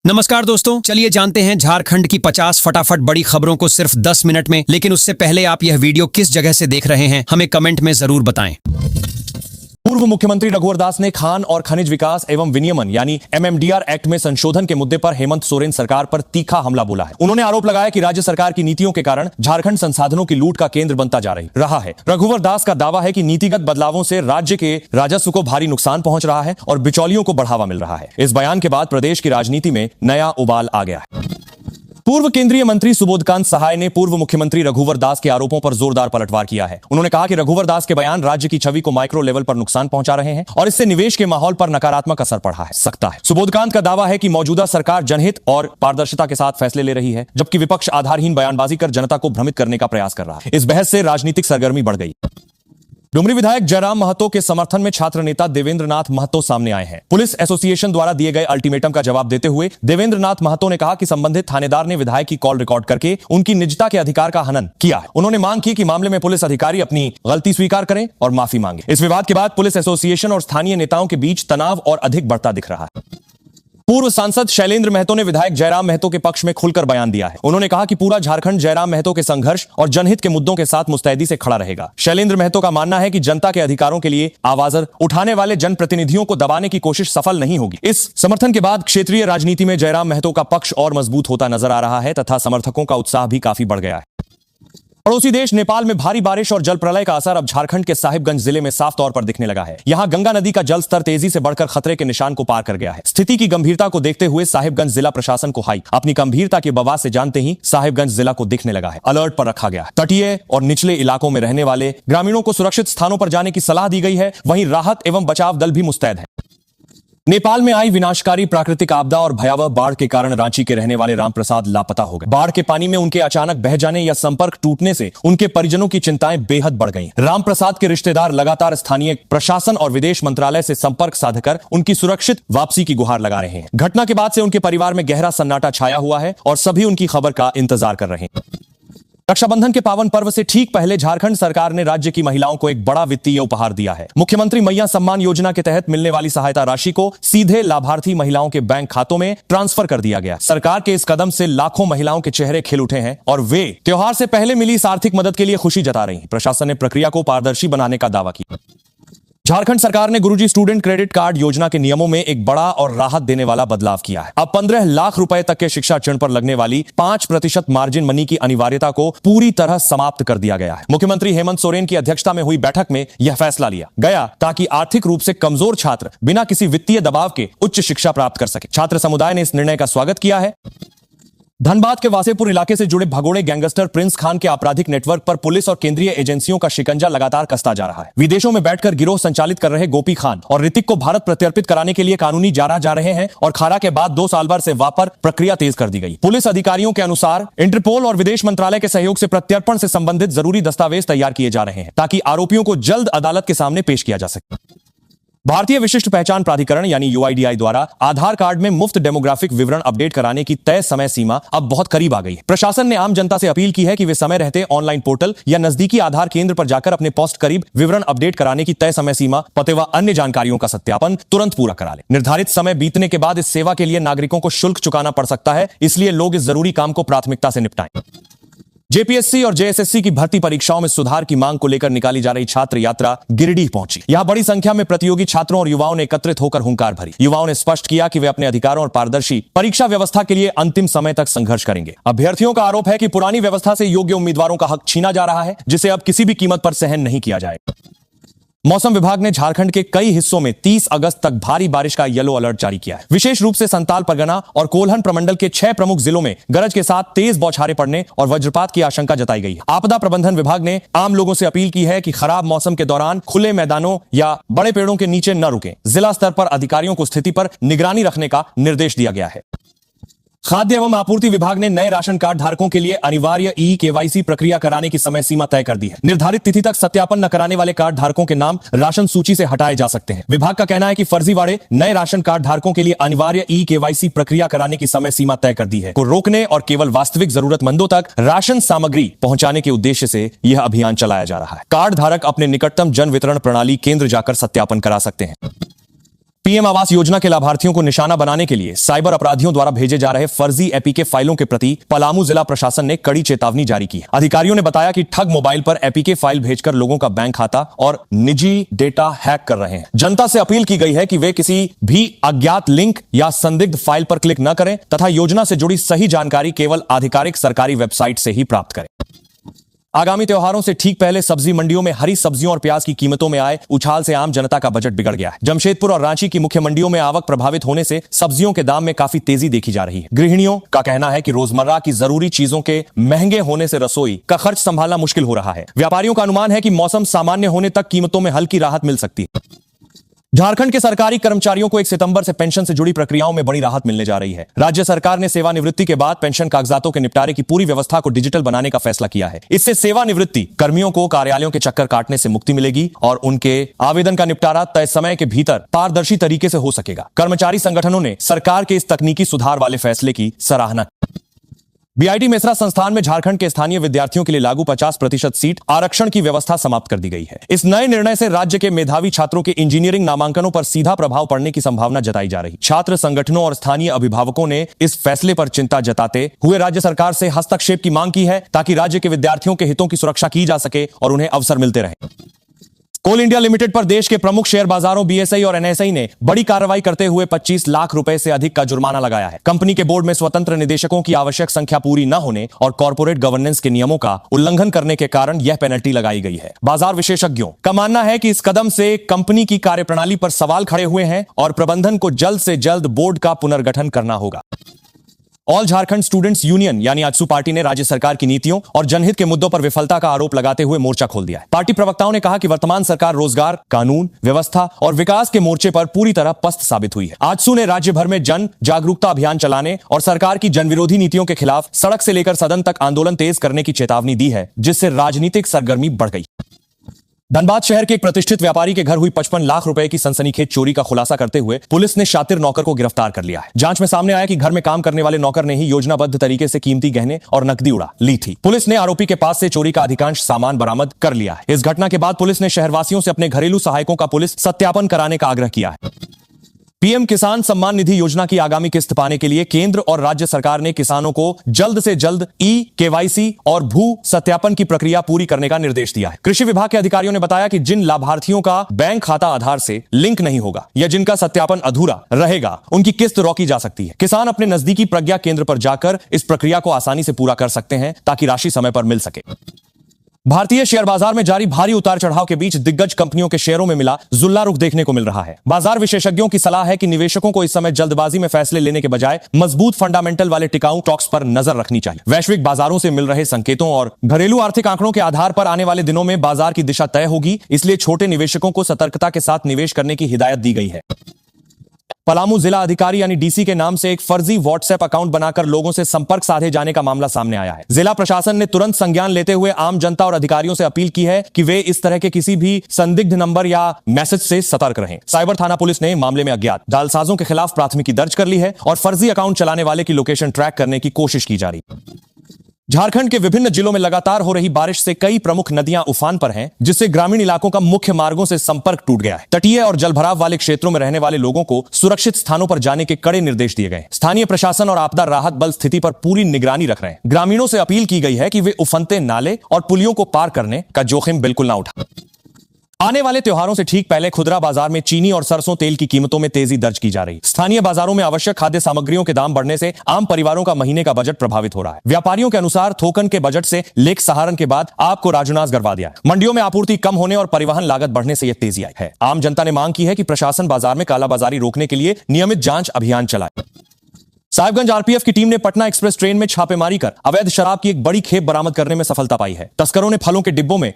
नमस्कार दोस्तों, चलिए जानते हैं झारखंड की 50 फटाफट बड़ी खबरों को सिर्फ 10 मिनट में। लेकिन उससे पहले आप यह वीडियो किस जगह से देख रहे हैं हमें कमेंट में जरूर बताएं। पूर्व मुख्यमंत्री रघुवर दास ने खान और खनिज विकास एवं विनियमन यानी एमएमडीआर एक्ट में संशोधन के मुद्दे पर हेमंत सोरेन सरकार पर तीखा हमला बोला है। उन्होंने आरोप लगाया कि राज्य सरकार की नीतियों के कारण झारखंड संसाधनों की लूट का केंद्र बनता जा रहा है। रघुवर दास का दावा है कि नीतिगत बदलावों से राज्य के राजस्व को भारी नुकसान पहुंच रहा है और बिचौलियों को बढ़ावा मिल रहा है। इस बयान के बाद प्रदेश की राजनीति में नया उबाल आ गया है। पूर्व केंद्रीय मंत्री सुबोधकांत सहाय ने पूर्व मुख्यमंत्री रघुवर दास के आरोपों पर जोरदार पलटवार किया है। उन्होंने कहा कि रघुवर दास के बयान राज्य की छवि को माइक्रो लेवल पर नुकसान पहुंचा रहे हैं और इससे निवेश के माहौल पर नकारात्मक असर पड़ा है सकता है। सुबोधकांत का दावा है कि मौजूदा सरकार जनहित और पारदर्शिता के साथ फैसले ले रही है, जबकि विपक्ष आधारहीन बयानबाजी कर जनता को भ्रमित करने का प्रयास कर रहा है। इस बहस से राजनीतिक सरगर्मी बढ़ गई। डुमरी विधायक जयराम महतो के समर्थन में छात्र नेता देवेंद्र नाथ महतो सामने आए हैं। पुलिस एसोसिएशन द्वारा दिए गए अल्टीमेटम का जवाब देते हुए देवेंद्र नाथ महतो ने कहा कि संबंधित थानेदार ने विधायक की कॉल रिकॉर्ड करके उनकी निजता के अधिकार का हनन किया है। उन्होंने मांग की कि मामले में पुलिस अधिकारी अपनी गलती स्वीकार करें और माफी मांगे। इस विवाद के बाद पुलिस एसोसिएशन और स्थानीय नेताओं के बीच तनाव और अधिक बढ़ता दिख रहा है। पूर्व सांसद शैलेंद्र महतो ने विधायक जयराम महतो के पक्ष में खुलकर बयान दिया है। उन्होंने कहा कि पूरा झारखंड जयराम महतो के संघर्ष और जनहित के मुद्दों के साथ मुस्तैदी से खड़ा रहेगा। शैलेंद्र महतो का मानना है कि जनता के अधिकारों के लिए आवाज उठाने वाले जनप्रतिनिधियों को दबाने की कोशिश सफल नहीं होगी। इस समर्थन के बाद क्षेत्रीय राजनीति में जयराम महतो का पक्ष और मजबूत होता नजर आ रहा है तथा समर्थकों का उत्साह भी काफी बढ़ गया है। पड़ोसी देश नेपाल में भारी बारिश और जल प्रलय का असर अब झारखंड के साहिबगंज जिले में साफ तौर पर दिखने लगा है। यहां गंगा नदी का जल स्तर तेजी से बढ़कर खतरे के निशान को पार कर गया है। स्थिति की गंभीरता को देखते हुए साहिबगंज जिला प्रशासन को अपनी गंभीरता के बवाल से जानते ही साहिबगंज जिला को दिखने लगा है। अलर्ट पर रखा गया है। तटीय और निचले इलाकों में रहने वाले ग्रामीणों को सुरक्षित स्थानों पर जाने की सलाह दी गई है। वहीं राहत एवं बचाव दल भी मुस्तैद है। नेपाल में आई विनाशकारी प्राकृतिक आपदा और भयावह बाढ़ के कारण रांची के रहने वाले रामप्रसाद लापता हो गए। बाढ़ के पानी में उनके अचानक बह जाने या संपर्क टूटने से उनके परिजनों की चिंताएं बेहद बढ़ गईं। रामप्रसाद के रिश्तेदार लगातार स्थानीय प्रशासन और विदेश मंत्रालय से संपर्क साधकर उनकी सुरक्षित वापसी की गुहार लगा रहे हैं। घटना के बाद से उनके परिवार में गहरा सन्नाटा छाया हुआ है और सभी उनकी खबर का इंतजार कर रहे हैं। रक्षाबंधन के पावन पर्व से ठीक पहले झारखंड सरकार ने राज्य की महिलाओं को एक बड़ा वित्तीय उपहार दिया है। मुख्यमंत्री मैया सम्मान योजना के तहत मिलने वाली सहायता राशि को सीधे लाभार्थी महिलाओं के बैंक खातों में ट्रांसफर कर दिया गया। सरकार के इस कदम से लाखों महिलाओं के चेहरे खिल उठे हैं और वे त्योहार से पहले मिली इस आर्थिक मदद के लिए खुशी जता रही हैं। प्रशासन ने प्रक्रिया को पारदर्शी बनाने का दावा किया। झारखंड सरकार ने गुरुजी स्टूडेंट क्रेडिट कार्ड योजना के नियमों में एक बड़ा और राहत देने वाला बदलाव किया है। अब 15 लाख रुपए तक के शिक्षा ऋण पर लगने वाली 5% मार्जिन मनी की अनिवार्यता को पूरी तरह समाप्त कर दिया गया है। मुख्यमंत्री हेमंत सोरेन की अध्यक्षता में हुई बैठक में यह फैसला लिया गया ताकि आर्थिक रूप से कमजोर छात्र बिना किसी वित्तीय दबाव के उच्च शिक्षा प्राप्त कर सके। छात्र समुदाय ने इस निर्णय का स्वागत किया है। धनबाद के वासेपुर इलाके से जुड़े भगोड़े गैंगस्टर प्रिंस खान के आपराधिक नेटवर्क पर पुलिस और केंद्रीय एजेंसियों का शिकंजा लगातार कसता जा रहा है। विदेशों में बैठकर गिरोह संचालित कर रहे गोपी खान और ऋतिक को भारत प्रत्यर्पित कराने के लिए कानूनी जारा जा रहे हैं और खारा के बाद 2 साल भर से वापर प्रक्रिया तेज कर दी गई। पुलिस अधिकारियों के अनुसार इंटरपोल और विदेश मंत्रालय के सहयोग से प्रत्यर्पण से संबंधित जरूरी दस्तावेज तैयार किए जा रहे हैं ताकि आरोपियों को जल्द अदालत के सामने पेश किया जा सके। भारतीय विशिष्ट पहचान प्राधिकरण यानी यूआईडीआई द्वारा आधार कार्ड में मुफ्त डेमोग्राफिक विवरण अपडेट कराने की तय समय सीमा अब बहुत करीब आ गई है। प्रशासन ने आम जनता से अपील की है कि वे समय रहते ऑनलाइन पोर्टल या नजदीकी आधार केंद्र पर जाकर अपने पोस्ट करीब विवरण अपडेट कराने की तय समय सीमा, पते व अन्य जानकारियों का सत्यापन तुरंत पूरा करा ले। निर्धारित समय बीतने के बाद इस सेवा के लिए नागरिकों को शुल्क चुकाना पड़ सकता है, इसलिए लोग इस जरूरी काम को प्राथमिकता से निपटाएं। जेपीएससी और जेएसएससी की भर्ती परीक्षाओं में सुधार की मांग को लेकर निकाली जा रही छात्र यात्रा गिरिडीह पहुंची। यहां बड़ी संख्या में प्रतियोगी छात्रों और युवाओं ने एकत्रित होकर हुंकार भरी। युवाओं ने स्पष्ट किया कि वे अपने अधिकारों और पारदर्शी परीक्षा व्यवस्था के लिए अंतिम समय तक संघर्ष करेंगे। अभ्यर्थियों का आरोप है कि पुरानी व्यवस्था से योग्य उम्मीदवारों का हक छीना जा रहा है, जिसे अब किसी भी कीमत पर सहन नहीं किया जाएगा। मौसम विभाग ने झारखंड के कई हिस्सों में 30 अगस्त तक भारी बारिश का येलो अलर्ट जारी किया है। विशेष रूप से संताल परगना और कोल्हन प्रमंडल के 6 प्रमुख जिलों में गरज के साथ तेज बौछारें पड़ने और वज्रपात की आशंका जताई गई है। आपदा प्रबंधन विभाग ने आम लोगों से अपील की है कि खराब मौसम के दौरान खुले मैदानों या बड़े पेड़ों के नीचे न रुकें। जिला स्तर पर अधिकारियों को स्थिति पर निगरानी रखने का निर्देश दिया गया है। खाद्य एवं आपूर्ति विभाग ने नए राशन कार्ड धारकों के लिए अनिवार्य ई-केवाईसी प्रक्रिया कराने की समय सीमा तय कर दी है। निर्धारित तिथि तक सत्यापन न कराने वाले कार्ड धारकों के नाम राशन सूची से हटाए जा सकते हैं। विभाग का कहना है कि फर्जीवाड़े नए राशन कार्ड धारकों के लिए अनिवार्य ई-केवाईसी प्रक्रिया कराने की समय सीमा तय कर दी है को रोकने और केवल वास्तविक जरूरतमंदों तक राशन सामग्री पहुंचाने के उद्देश्य से यह अभियान चलाया जा रहा है। कार्ड धारक अपने निकटतम जन वितरण प्रणाली केंद्र जाकर सत्यापन करा सकते हैं। पीएम आवास योजना के लाभार्थियों को निशाना बनाने के लिए साइबर अपराधियों द्वारा भेजे जा रहे फर्जी एपीके फाइलों के प्रति पलामू जिला प्रशासन ने कड़ी चेतावनी जारी की है। अधिकारियों ने बताया कि ठग मोबाइल पर एपीके फाइल भेजकर लोगों का बैंक खाता और निजी डेटा हैक कर रहे हैं। जनता से अपील की गई है कि वे किसी भी अज्ञात लिंक या संदिग्ध फाइल पर क्लिक न करें तथा योजना से जुड़ी सही जानकारी केवल आधिकारिक सरकारी वेबसाइट से ही प्राप्त करें। आगामी त्योहारों से ठीक पहले सब्जी मंडियों में हरी सब्जियों और प्याज की कीमतों में आए उछाल से आम जनता का बजट बिगड़ गया है। जमशेदपुर और रांची की मुख्य मंडियों में आवक प्रभावित होने से सब्जियों के दाम में काफी तेजी देखी जा रही है। गृहिणियों का कहना है कि रोजमर्रा की जरूरी चीजों के महंगे होने से रसोई का खर्च संभालना मुश्किल हो रहा है। व्यापारियों का अनुमान है कि मौसम सामान्य होने तक कीमतों में हल्की राहत मिल सकती है। झारखंड के सरकारी कर्मचारियों को 1 सितंबर से पेंशन से जुड़ी प्रक्रियाओं में बड़ी राहत मिलने जा रही है। राज्य सरकार ने सेवानिवृत्ति के बाद पेंशन कागजातों के निपटारे की पूरी व्यवस्था को डिजिटल बनाने का फैसला किया है। इससे सेवानिवृत्ति कर्मियों को कार्यालयों के चक्कर काटने से मुक्ति मिलेगी और उनके आवेदन का निपटारा तय समय के भीतर पारदर्शी तरीके से हो सकेगा। कर्मचारी संगठनों ने सरकार के इस तकनीकी सुधार वाले फैसले की सराहना। बीआईटी मेसरा संस्थान में झारखंड के स्थानीय विद्यार्थियों के लिए लागू 50% सीट आरक्षण की व्यवस्था समाप्त कर दी गई है। इस नए निर्णय से राज्य के मेधावी छात्रों के इंजीनियरिंग नामांकनों पर सीधा प्रभाव पड़ने की संभावना जताई जा रही। छात्र संगठनों और स्थानीय अभिभावकों ने इस फैसले पर चिंता जताते हुए राज्य सरकार से हस्तक्षेप की मांग की है ताकि राज्य के विद्यार्थियों के हितों की सुरक्षा की जा सके और उन्हें अवसर मिलते रहे। कोल इंडिया लिमिटेड पर देश के प्रमुख शेयर बाजारों बीएसई और एनएसई ने बड़ी कार्रवाई करते हुए 25 लाख रुपए से अधिक का जुर्माना लगाया है। कंपनी के बोर्ड में स्वतंत्र निदेशकों की आवश्यक संख्या पूरी न होने और कॉर्पोरेट गवर्नेंस के नियमों का उल्लंघन करने के कारण यह पेनल्टी लगाई गई है। बाजार विशेषज्ञों का मानना है कि इस कदम से कंपनी की कार्यप्रणाली पर सवाल खड़े हुए हैं और प्रबंधन को जल्द से जल्द बोर्ड का पुनर्गठन करना होगा। ऑल झारखंड स्टूडेंट्स यूनियन यानी आजसू पार्टी ने राज्य सरकार की नीतियों और जनहित के मुद्दों पर विफलता का आरोप लगाते हुए मोर्चा खोल दिया है। पार्टी प्रवक्ताओं ने कहा कि वर्तमान सरकार रोजगार, कानून व्यवस्था और विकास के मोर्चे पर पूरी तरह पस्त साबित हुई है। आजसू ने राज्य भर में जन जागरूकता अभियान चलाने और सरकार की जनविरोधी नीतियों के खिलाफ सड़क से लेकर सदन तक आंदोलन तेज करने की चेतावनी दी है, जिससे राजनीतिक सरगर्मी बढ़ गई। धनबाद शहर के एक प्रतिष्ठित व्यापारी के घर हुई 55 लाख रुपए की सनसनीखेज चोरी का खुलासा करते हुए पुलिस ने शातिर नौकर को गिरफ्तार कर लिया है। जांच में सामने आया कि घर में काम करने वाले नौकर ने ही योजनाबद्ध तरीके से कीमती गहने और नकदी उड़ा ली थी। पुलिस ने आरोपी के पास से चोरी का अधिकांश सामान बरामद कर लिया है। इस घटना के बाद पुलिस ने शहरवासियों से अपने घरेलू सहायकों का पुलिस सत्यापन कराने का आग्रह किया है। पीएम किसान सम्मान निधि योजना की आगामी किस्त पाने के लिए केंद्र और राज्य सरकार ने किसानों को जल्द से जल्द केवाईसी और भू सत्यापन की प्रक्रिया पूरी करने का निर्देश दिया है। कृषि विभाग के अधिकारियों ने बताया कि जिन लाभार्थियों का बैंक खाता आधार से लिंक नहीं होगा या जिनका सत्यापन अधूरा रहेगा, उनकी किस्त रोकी जा सकती है। किसान अपने नजदीकी प्रज्ञा केंद्र पर जाकर इस प्रक्रिया को आसानी से पूरा कर सकते हैं ताकि राशि समय पर मिल सके। भारतीय शेयर बाजार में जारी भारी उतार चढ़ाव के बीच दिग्गज कंपनियों के शेयरों में मिला जुल्ला रुख देखने को मिल रहा है। बाजार विशेषज्ञों की सलाह है कि निवेशकों को इस समय जल्दबाजी में फैसले लेने के बजाय मजबूत फंडामेंटल वाले टिकाऊ स्टॉक्स पर नजर रखनी चाहिए। वैश्विक बाजारों से मिल रहे संकेतों और घरेलू आर्थिक आंकड़ों के आधार पर आने वाले दिनों में बाजार की दिशा तय होगी, इसलिए छोटे निवेशकों को सतर्कता के साथ निवेश करने की हिदायत दी गई है। पलामू जिला अधिकारी यानी डीसी के नाम से एक फर्जी व्हाट्सएप अकाउंट बनाकर लोगों से संपर्क साधे जाने का मामला सामने आया है। जिला प्रशासन ने तुरंत संज्ञान लेते हुए आम जनता और अधिकारियों से अपील की है कि वे इस तरह के किसी भी संदिग्ध नंबर या मैसेज से सतर्क रहें। साइबर थाना पुलिस ने मामले में अज्ञात जालसाजों के खिलाफ प्राथमिकी दर्ज कर ली है और फर्जी अकाउंट चलाने वाले की लोकेशन ट्रैक करने की कोशिश की जा रही है। झारखंड के विभिन्न जिलों में लगातार हो रही बारिश से कई प्रमुख नदियां उफान पर हैं, जिससे ग्रामीण इलाकों का मुख्य मार्गों से संपर्क टूट गया है। तटीय और जलभराव वाले क्षेत्रों में रहने वाले लोगों को सुरक्षित स्थानों पर जाने के कड़े निर्देश दिए गए। स्थानीय प्रशासन और आपदा राहत बल स्थिति पर पूरी निगरानी रख रहे हैं। ग्रामीणों से अपील की गई है कि वे उफनते नाले और पुलियों को पार करने का जोखिम बिल्कुल ना उठाएं। आने वाले त्योहारों से ठीक पहले खुदरा बाजार में चीनी और सरसों तेल की कीमतों में तेजी दर्ज की जा रही। स्थानीय बाजारों में आवश्यक खाद्य सामग्रियों के दाम बढ़ने से आम परिवारों का महीने का बजट प्रभावित हो रहा है। व्यापारियों के अनुसार थोकन के बजट से लेख सहारण के बाद आपको राजनास गरवा दिया है। मंडियों में आपूर्ति कम होने और परिवहन लागत बढ़ने से यह तेजी आई है। आम जनता ने मांग की है कि प्रशासन बाजार में कालाबाजारी रोकने के लिए नियमित जांच अभियान चलाए। साहिबगंज आरपीएफ की टीम ने पटना एक्सप्रेस ट्रेन में छापेमारी कर अवैध शराब की एक बड़ी खेप बरामद करने में सफलता पाई है। तस्करों ने फलों के डिब्बों में